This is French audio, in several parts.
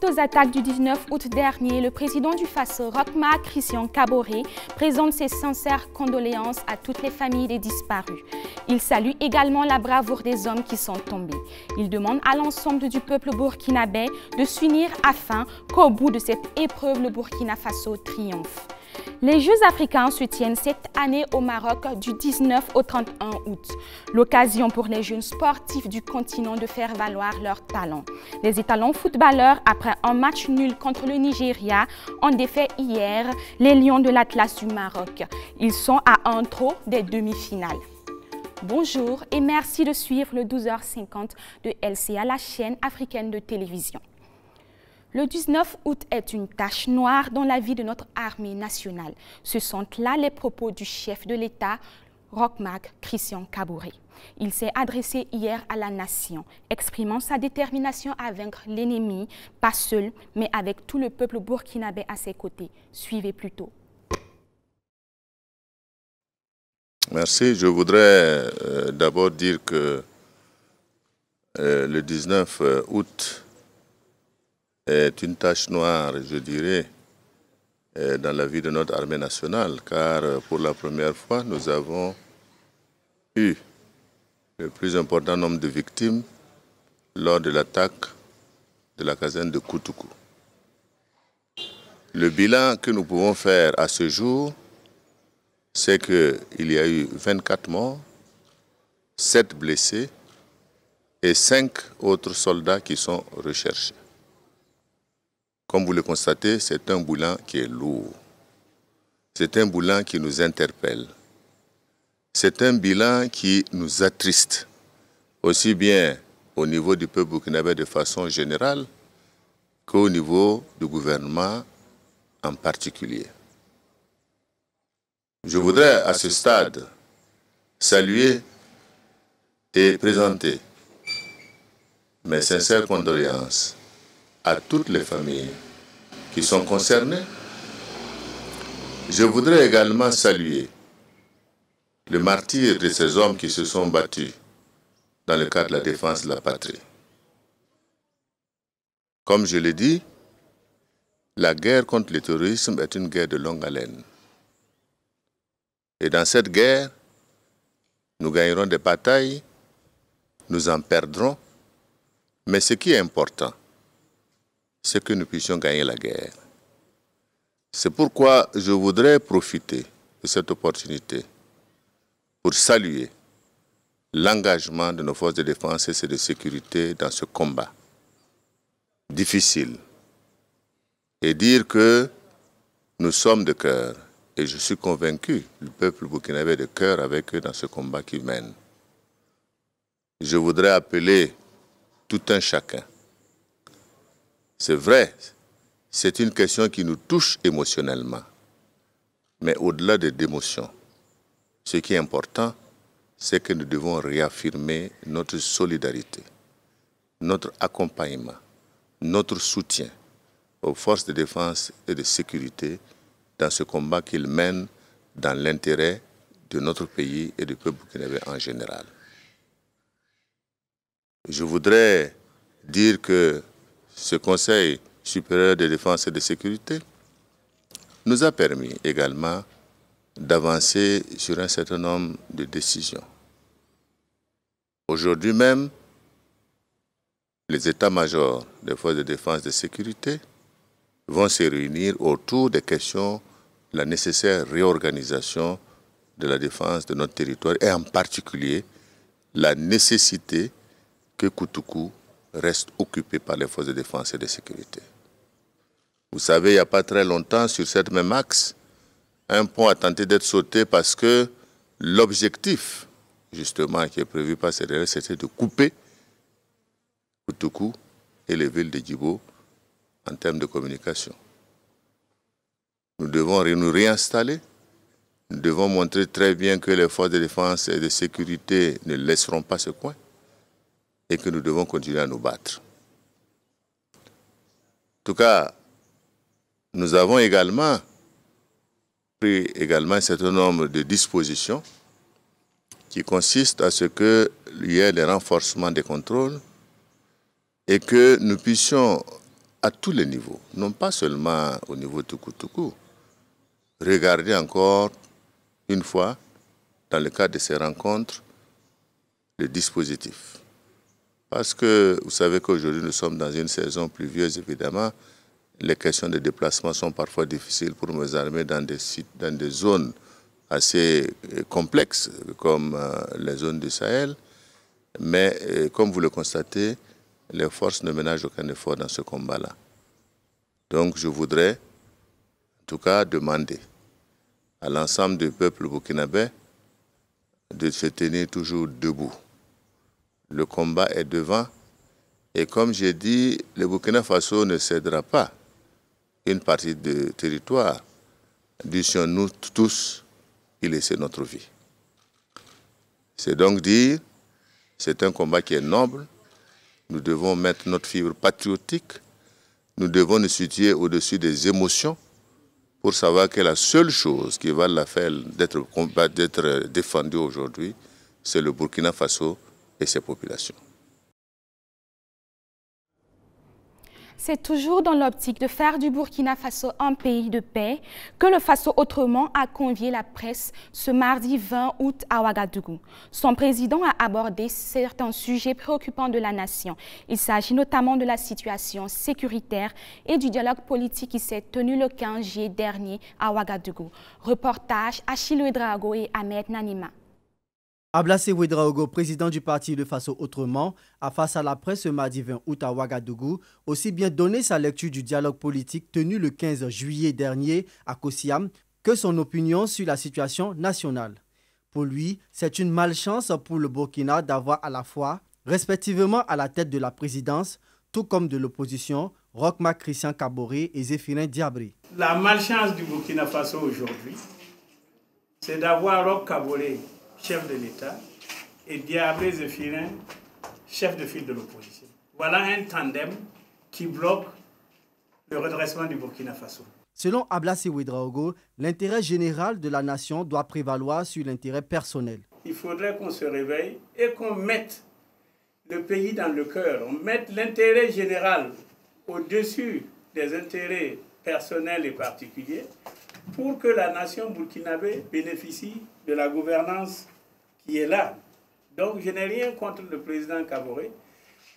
Suite aux attaques du 19 août dernier, le président du Faso, Roch Marc Christian Kaboré, présente ses sincères condoléances à toutes les familles des disparus. Il salue également la bravoure des hommes qui sont tombés. Il demande à l'ensemble du peuple burkinabé de s'unir afin qu'au bout de cette épreuve, le Burkina Faso triomphe. Les Jeux africains se tiennent cette année au Maroc du 19 au 31 août. L'occasion pour les jeunes sportifs du continent de faire valoir leurs talents. Les étalons footballeurs, après un match nul contre le Nigeria, ont défait hier les Lions de l'Atlas du Maroc. Ils sont à un trou des demi-finales. Bonjour et merci de suivre le 12h50 de LCA, la chaîne africaine de télévision. Le 19 août est une tache noire dans la vie de notre armée nationale. Ce sont là les propos du chef de l'État, Roch Marc Christian Kaboré. Il s'est adressé hier à la nation, exprimant sa détermination à vaincre l'ennemi, pas seul, mais avec tout le peuple burkinabé à ses côtés. Suivez plutôt. Merci. Je voudrais d'abord dire que le 19 août est une tache noire, je dirais, dans la vie de notre armée nationale, car pour la première fois, nous avons eu le plus important nombre de victimes lors de l'attaque de la caserne de Koutoukou. Le bilan que nous pouvons faire à ce jour, c'est qu'il y a eu 24 morts, 7 blessés et 5 autres soldats qui sont recherchés. Comme vous le constatez, c'est un bilan qui est lourd. C'est un bilan qui nous interpelle. C'est un bilan qui nous attriste, aussi bien au niveau du peuple burkinabé de façon générale qu'au niveau du gouvernement en particulier. Je voudrais à ce stade saluer et présenter mes sincères condoléances à toutes les familles qui sont concernées. Je voudrais également saluer le martyre de ces hommes qui se sont battus dans le cadre de la défense de la patrie. Comme je l'ai dit, la guerre contre le terrorisme est une guerre de longue haleine. Et dans cette guerre, nous gagnerons des batailles, nous en perdrons, mais ce qui est important, c'est que nous puissions gagner la guerre. C'est pourquoi je voudrais profiter de cette opportunité pour saluer l'engagement de nos forces de défense et de sécurité dans ce combat difficile et dire que nous sommes de cœur, et je suis convaincu, le peuple burkinabé de cœur avec eux dans ce combat qu'ils mènent. Je voudrais appeler tout un chacun. C'est vrai, c'est une question qui nous touche émotionnellement. Mais au-delà des émotions, ce qui est important, c'est que nous devons réaffirmer notre solidarité, notre accompagnement, notre soutien aux forces de défense et de sécurité dans ce combat qu'ils mènent dans l'intérêt de notre pays et du peuple burkinabé en général. Je voudrais dire que ce Conseil supérieur de défense et de sécurité nous a permis également d'avancer sur un certain nombre de décisions. Aujourd'hui même, les états-majors des forces de défense et de sécurité vont se réunir autour des questions de la nécessaire réorganisation de la défense de notre territoire et en particulier la nécessité que Koutoukou reste occupé par les forces de défense et de sécurité. Vous savez, il n'y a pas très longtemps, sur cette même axe, un pont a tenté d'être sauté parce que l'objectif, justement, qui est prévu par ces règles, c'était de couper Koutoukou et les villes de Djibo en termes de communication. Nous devons nous réinstaller. Nous devons montrer très bien que les forces de défense et de sécurité ne laisseront pas ce coin et que nous devons continuer à nous battre. En tout cas, nous avons également pris un certain nombre de dispositions qui consistent à ce qu'il y ait des renforcements des contrôles et que nous puissions à tous les niveaux, non pas seulement au niveau Tukutuku. Regardez encore une fois, dans le cadre de ces rencontres, le dispositif. Parce que vous savez qu'aujourd'hui, nous sommes dans une saison pluvieuse, évidemment. Les questions de déplacement sont parfois difficiles pour nos armées dans des zones assez complexes, comme les zones du Sahel. Mais comme vous le constatez, les forces ne ménagent aucun effort dans ce combat-là. Donc je voudrais, en tout cas, demander à l'ensemble du peuple burkinabé de se tenir toujours debout. Le combat est devant et comme j'ai dit, le Burkina Faso ne cédera pas une partie du territoire. Dûtions-nous tous y laisser notre vie. C'est donc dire, c'est un combat qui est noble. Nous devons mettre notre fibre patriotique. Nous devons nous situer au-dessus des émotions pour savoir que la seule chose qui va la faire d'être défendue aujourd'hui, c'est le Burkina Faso et ses populations. C'est toujours dans l'optique de faire du Burkina Faso un pays de paix que le Faso Autrement a convié la presse ce mardi 20 août à Ouagadougou. Son président a abordé certains sujets préoccupants de la nation. Il s'agit notamment de la situation sécuritaire et du dialogue politique qui s'est tenu le 15 juillet dernier à Ouagadougou. Reportage Achille Ouedraogo et Ahmed Nanima. Ablassé Ouedraogo, président du parti Le Faso Autrement, a face à la presse ce mardi 20 août à Ouagadougou, aussi bien donné sa lecture du dialogue politique tenu le 15 juillet dernier à Kossiam que son opinion sur la situation nationale. Pour lui, c'est une malchance pour le Burkina d'avoir à la fois, respectivement à la tête de la présidence, tout comme de l'opposition, Roch-Marc Christian Kaboré et Zéphirin Diabré. La malchance du Burkina Faso aujourd'hui, c'est d'avoir Roch Kaboré, chef de l'État, et Diabré Zéphirin, chef de file de l'opposition. Voilà un tandem qui bloque le redressement du Burkina Faso. Selon Ablassé Ouedraogo, l'intérêt général de la nation doit prévaloir sur l'intérêt personnel. Il faudrait qu'on se réveille et qu'on mette le pays dans le cœur, on mette l'intérêt général au-dessus des intérêts personnels et particuliers pour que la nation burkinabé bénéficie de la gouvernance qui est là. Donc je n'ai rien contre le président Kaboré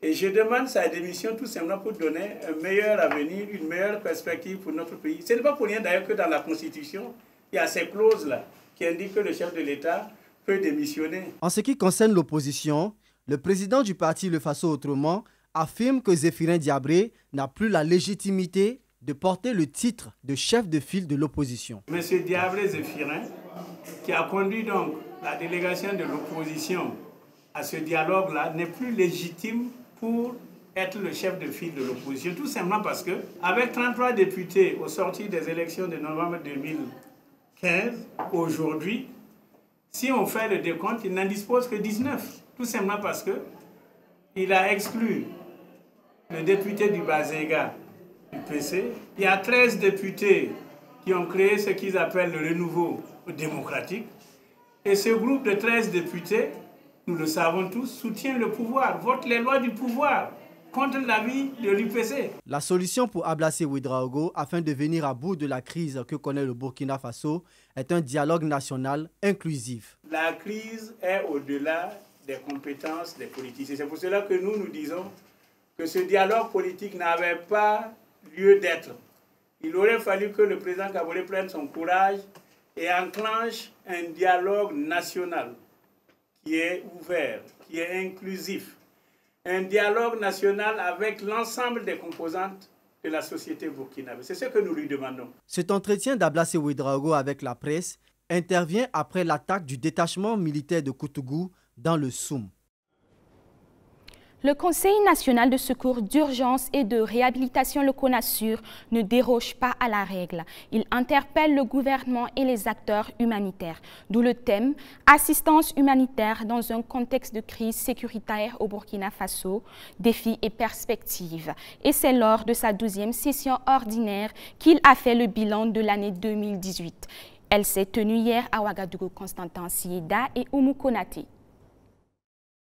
et je demande sa démission tout simplement pour donner un meilleur avenir, une meilleure perspective pour notre pays. Ce n'est pas pour rien d'ailleurs que dans la Constitution, il y a ces clauses-là qui indiquent que le chef de l'État peut démissionner. En ce qui concerne l'opposition, le président du parti Le Faso Autrement affirme que Zéphirin Diabré n'a plus la légitimité de porter le titre de chef de file de l'opposition. Monsieur Diabré Zéphirin, qui a conduit donc la délégation de l'opposition à ce dialogue-là, n'est plus légitime pour être le chef de file de l'opposition, tout simplement parce que, avec 33 députés au sortir des élections de novembre 2015, aujourd'hui, si on fait le décompte, il n'en dispose que 19, tout simplement parce que il a exclu le député du Bazéga du PC. Il y a 13 députés qui ont créé ce qu'ils appellent le renouveau démocratique. Et ce groupe de 13 députés, nous le savons tous, soutient le pouvoir, vote les lois du pouvoir contre l'avis de l'UPC. La solution pour Ablassé Ouedraogo, afin de venir à bout de la crise que connaît le Burkina Faso, est un dialogue national inclusif. La crise est au-delà des compétences des politiciens. C'est pour cela que nous disons que ce dialogue politique n'avait pas lieu d'être. Il aurait fallu que le président Kaboré prenne son courage et enclenche un dialogue national qui est ouvert, qui est inclusif. Un dialogue national avec l'ensemble des composantes de la société burkinabé. C'est ce que nous lui demandons. Cet entretien d'Ablassé Ouedraogo avec la presse intervient après l'attaque du détachement militaire de Koutougou dans le Soum. Le Conseil national de secours d'urgence et de réhabilitation, le CONASUR, ne déroge pas à la règle. Il interpelle le gouvernement et les acteurs humanitaires. D'où le thème « Assistance humanitaire dans un contexte de crise sécuritaire au Burkina Faso, défis et perspectives ». Et c'est lors de sa 12e session ordinaire qu'il a fait le bilan de l'année 2018. Elle s'est tenue hier à Ouagadougou. Constantin Sieda et Oumou Konaté.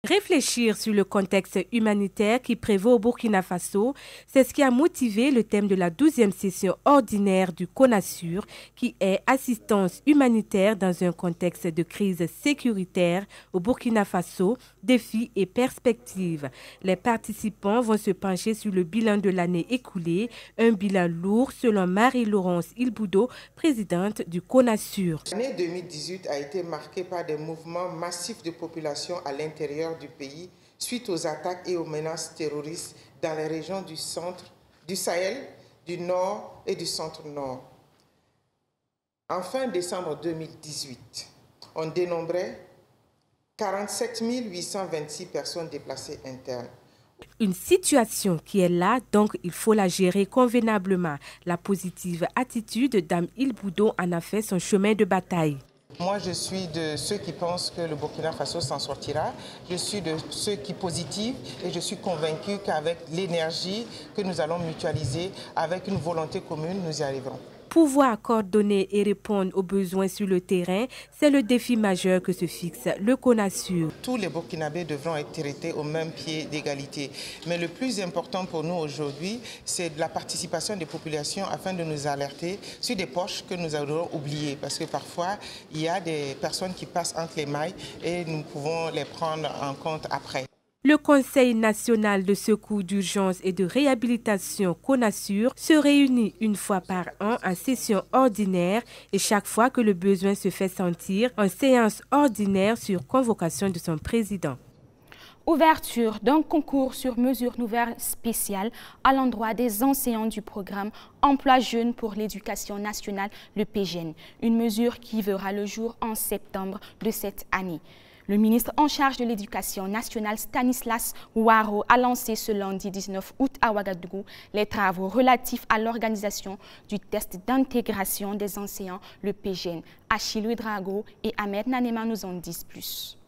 Réfléchir sur le contexte humanitaire qui prévaut au Burkina Faso, c'est ce qui a motivé le thème de la 12e session ordinaire du CONASUR, qui est assistance humanitaire dans un contexte de crise sécuritaire au Burkina Faso, défis et perspectives. Les participants vont se pencher sur le bilan de l'année écoulée, un bilan lourd selon Marie-Laurence Ilboudo, présidente du CONASUR. L'année 2018 a été marquée par des mouvements massifs de population à l'intérieur du pays suite aux attaques et aux menaces terroristes dans les régions du centre, du Sahel, du Nord et du Centre-Nord. En fin décembre 2018, on dénombrait 47 826 personnes déplacées internes. Une situation qui est là, donc il faut la gérer convenablement. La positive attitude d'Am Ilboudo en a fait son chemin de bataille. Moi, je suis de ceux qui pensent que le Burkina Faso s'en sortira. Je suis de ceux qui positivent et je suis convaincu qu'avec l'énergie que nous allons mutualiser, avec une volonté commune, nous y arriverons. Pouvoir coordonner et répondre aux besoins sur le terrain, c'est le défi majeur que se fixe le CONASUR. Tous les Burkinabés devront être traités au même pied d'égalité. Mais le plus important pour nous aujourd'hui, c'est la participation des populations afin de nous alerter sur des poches que nous aurons oubliées. Parce que parfois, il y a des personnes qui passent entre les mailles et nous pouvons les prendre en compte après. Le Conseil national de secours d'urgence et de réhabilitation CONASUR se réunit une fois par an en session ordinaire et chaque fois que le besoin se fait sentir en séance ordinaire sur convocation de son président. Ouverture d'un concours sur mesure nouvelle spéciale à l'endroit des enseignants du programme Emploi Jeunes pour l'éducation nationale, le PJN, une mesure qui verra le jour en septembre de cette année. Le ministre en charge de l'Éducation nationale, Stanislas Ouaro, a lancé ce lundi 19 août à Ouagadougou les travaux relatifs à l'organisation du test d'intégration des enseignants, le PJN. Achille Ouedraogo et Ahmed Nanema nous en disent plus.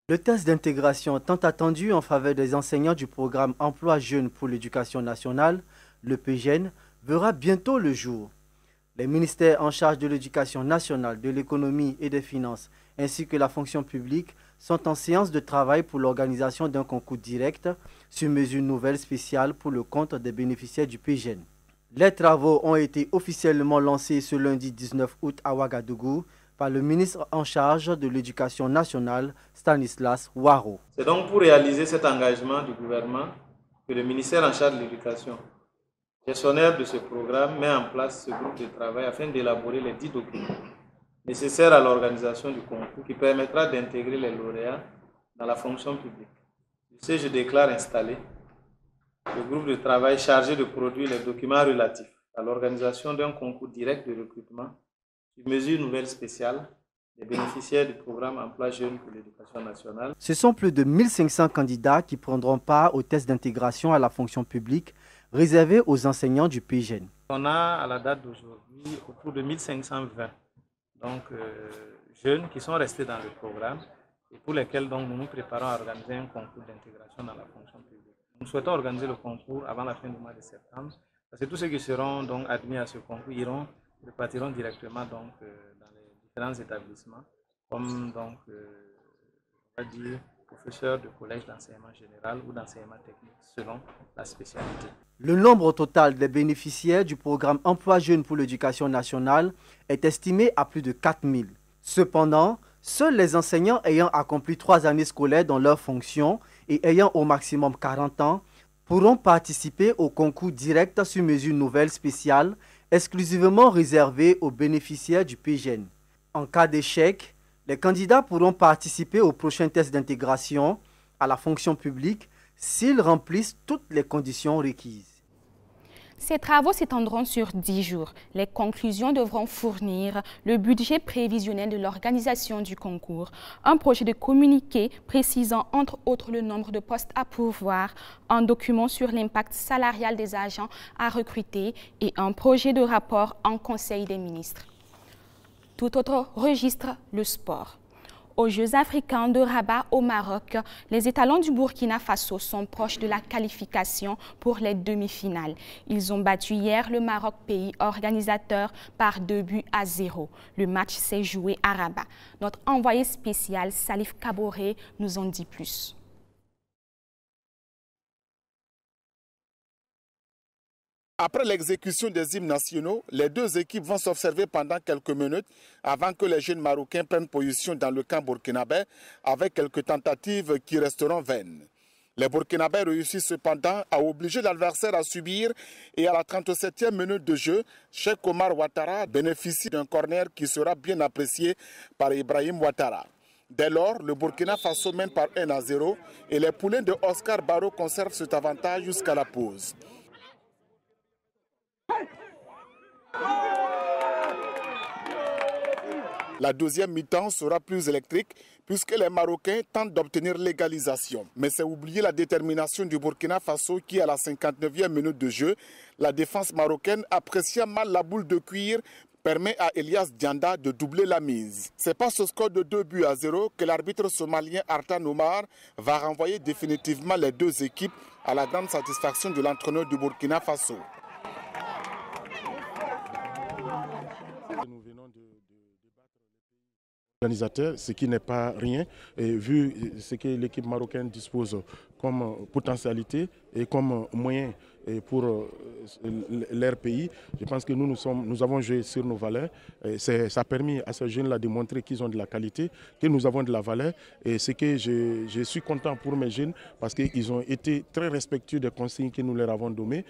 Le test d'intégration tant attendu en faveur des enseignants du programme Emploi Jeunes pour l'Éducation nationale, le PJN, verra bientôt le jour. Les ministères en charge de l'Éducation nationale, de l'économie et des finances, ainsi que la fonction publique, sont en séance de travail pour l'organisation d'un concours direct sur mesure nouvelle spéciale pour le compte des bénéficiaires du PJN. Les travaux ont été officiellement lancés ce lundi 19 août à Ouagadougou par le ministre en charge de l'Éducation nationale, Stanislas Ouaro. C'est donc pour réaliser cet engagement du gouvernement que le ministère en charge de l'Éducation, gestionnaire de ce programme, met en place ce groupe de travail afin d'élaborer les 10 documents nécessaires à l'organisation du concours qui permettra d'intégrer les lauréats dans la fonction publique. Je déclare installé le groupe de travail chargé de produire les documents relatifs à l'organisation d'un concours direct de recrutement sur mesure nouvelle spéciale des bénéficiaires du programme Emploi Jeunes pour l'éducation nationale. Ce sont plus de 1500 candidats qui prendront part au test d'intégration à la fonction publique réservé aux enseignants du PJN. On a à la date d'aujourd'hui autour de 1520 jeunes qui sont restés dans le programme et pour lesquels donc, nous nous préparons à organiser un concours d'intégration dans la fonction publique. Nous souhaitons organiser le concours avant la fin du mois de septembre parce que tous ceux qui seront donc admis à ce concours repartiront directement donc, dans les différents établissements comme donc, on va dire, professeurs de collège d'enseignement général ou d'enseignement technique selon la spécialité. Le nombre total des bénéficiaires du programme Emploi Jeunes pour l'éducation nationale est estimé à plus de 4000. Cependant, seuls les enseignants ayant accompli 3 années scolaires dans leurs fonctions et ayant au maximum 40 ans pourront participer au concours direct sur mesure nouvelle spéciale exclusivement réservé aux bénéficiaires du PJN. En cas d'échec, les candidats pourront participer au prochain test d'intégration à la fonction publique s'ils remplissent toutes les conditions requises. Ces travaux s'étendront sur 10 jours. Les conclusions devront fournir le budget prévisionnel de l'organisation du concours, un projet de communiqué précisant entre autres le nombre de postes à pourvoir, un document sur l'impact salarial des agents à recruter et un projet de rapport en Conseil des ministres. Tout autre registre, le sport. Aux Jeux africains de Rabat au Maroc, les étalons du Burkina Faso sont proches de la qualification pour les demi-finales. Ils ont battu hier le Maroc, pays organisateur, par 2-0. Le match s'est joué à Rabat. Notre envoyé spécial Salif Kaboré nous en dit plus. Après l'exécution des hymnes nationaux, les deux équipes vont s'observer pendant quelques minutes avant que les jeunes Marocains prennent position dans le camp burkinabé avec quelques tentatives qui resteront vaines. Les Burkinabés réussissent cependant à obliger l'adversaire à subir et à la 37e minute de jeu, Cheikh Omar Ouattara bénéficie d'un corner qui sera bien apprécié par Ibrahim Ouattara. Dès lors, le Burkina Faso mène par 1-0 et les poulains de Oscar Barrow conservent cet avantage jusqu'à la pause. La deuxième mi-temps sera plus électrique puisque les Marocains tentent d'obtenir l'égalisation. Mais c'est oublier la détermination du Burkina Faso qui, à la 59e minute de jeu, la défense marocaine, appréciant mal la boule de cuir, permet à Elias Dianda de doubler la mise. C'est par ce score de 2-0 que l'arbitre somalien Artan Omar va renvoyer définitivement les deux équipes à la grande satisfaction de l'entraîneur du Burkina Faso. Organisateur, ce qui n'est pas rien, et vu ce que l'équipe marocaine dispose comme potentialité et comme moyen pour leur pays, je pense que nous avons joué sur nos valeurs. Ça a permis à ces jeunes-là de montrer qu'ils ont de la qualité, que nous avons de la valeur. Et c'est que je suis content pour mes jeunes parce qu'ils ont été très respectueux des consignes que nous leur avons données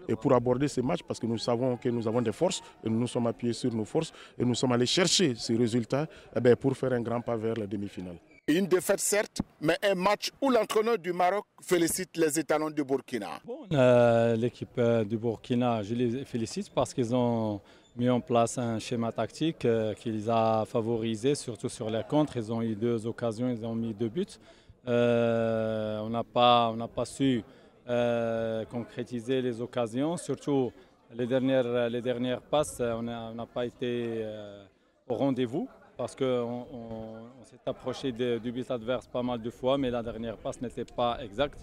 et pour aborder ce match parce que nous savons que nous avons des forces et nous nous sommes appuyés sur nos forces et nous sommes allés chercher ces résultats pour faire un grand pas vers la demi-finale. Une défaite certes, mais un match où l'entraîneur du Maroc félicite les étalons du Burkina. L'équipe du Burkina, je les félicite parce qu'ils ont mis en place un schéma tactique qui les a favorisés, surtout sur les contres. Ils ont eu 2 occasions, ils ont mis 2 buts. On n'a pas su concrétiser les occasions, surtout les dernières passes, on n'a pas été au rendez-vous. Parce qu'on s'est approché du but adverse pas mal de fois, mais la dernière passe n'était pas exacte.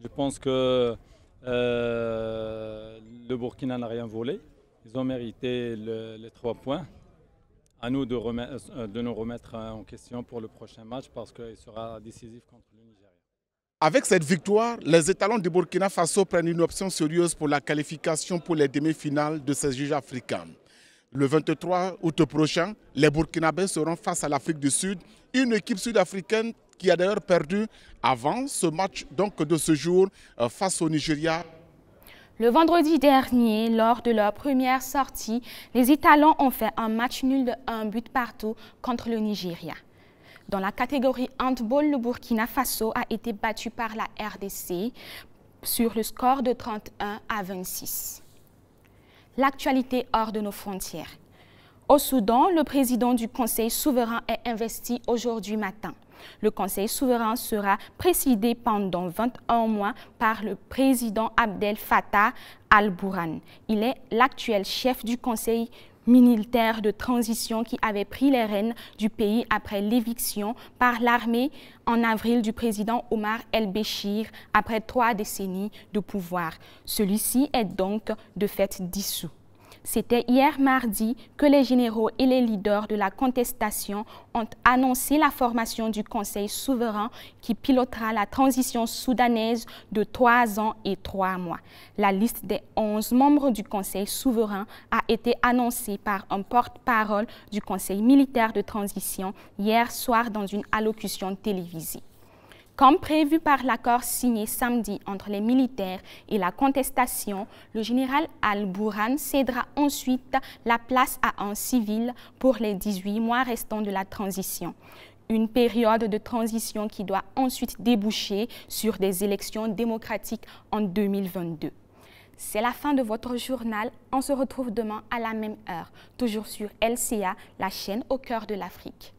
Je pense que le Burkina n'a rien volé. Ils ont mérité les 3 points. À nous de nous remettre en question pour le prochain match parce qu'il sera décisif contre le Nigeria. Avec cette victoire, les étalons du Burkina Faso prennent une option sérieuse pour la qualification pour les demi-finales de ces Jeux africains. Le 23 août prochain, les Burkinabés seront face à l'Afrique du Sud, une équipe sud-africaine qui a d'ailleurs perdu avant ce match de ce jour face au Nigeria. Le vendredi dernier, lors de leur première sortie, les étalons ont fait un match nul de 1 but partout contre le Nigeria. Dans la catégorie handball, le Burkina Faso a été battu par la RDC sur le score de 31-26. L'actualité hors de nos frontières. Au Soudan, le président du Conseil souverain est investi aujourd'hui matin. Le Conseil souverain sera présidé pendant 21 mois par le président Abdel Fattah al-Burhan. Il est l'actuel chef du Conseil militaire de transition qui avait pris les rênes du pays après l'éviction par l'armée en avril du président Omar el-Béchir après 3 décennies de pouvoir. Celui-ci est donc de fait dissous. C'était hier mardi que les généraux et les leaders de la contestation ont annoncé la formation du Conseil souverain qui pilotera la transition soudanaise de 3 ans et 3 mois. La liste des 11 membres du Conseil souverain a été annoncée par un porte-parole du Conseil militaire de transition hier soir dans une allocution télévisée. Comme prévu par l'accord signé samedi entre les militaires et la contestation, le général al-Burhan cédera ensuite la place à un civil pour les 18 mois restants de la transition. Une période de transition qui doit ensuite déboucher sur des élections démocratiques en 2022. C'est la fin de votre journal. On se retrouve demain à la même heure, toujours sur LCA, la chaîne au cœur de l'Afrique.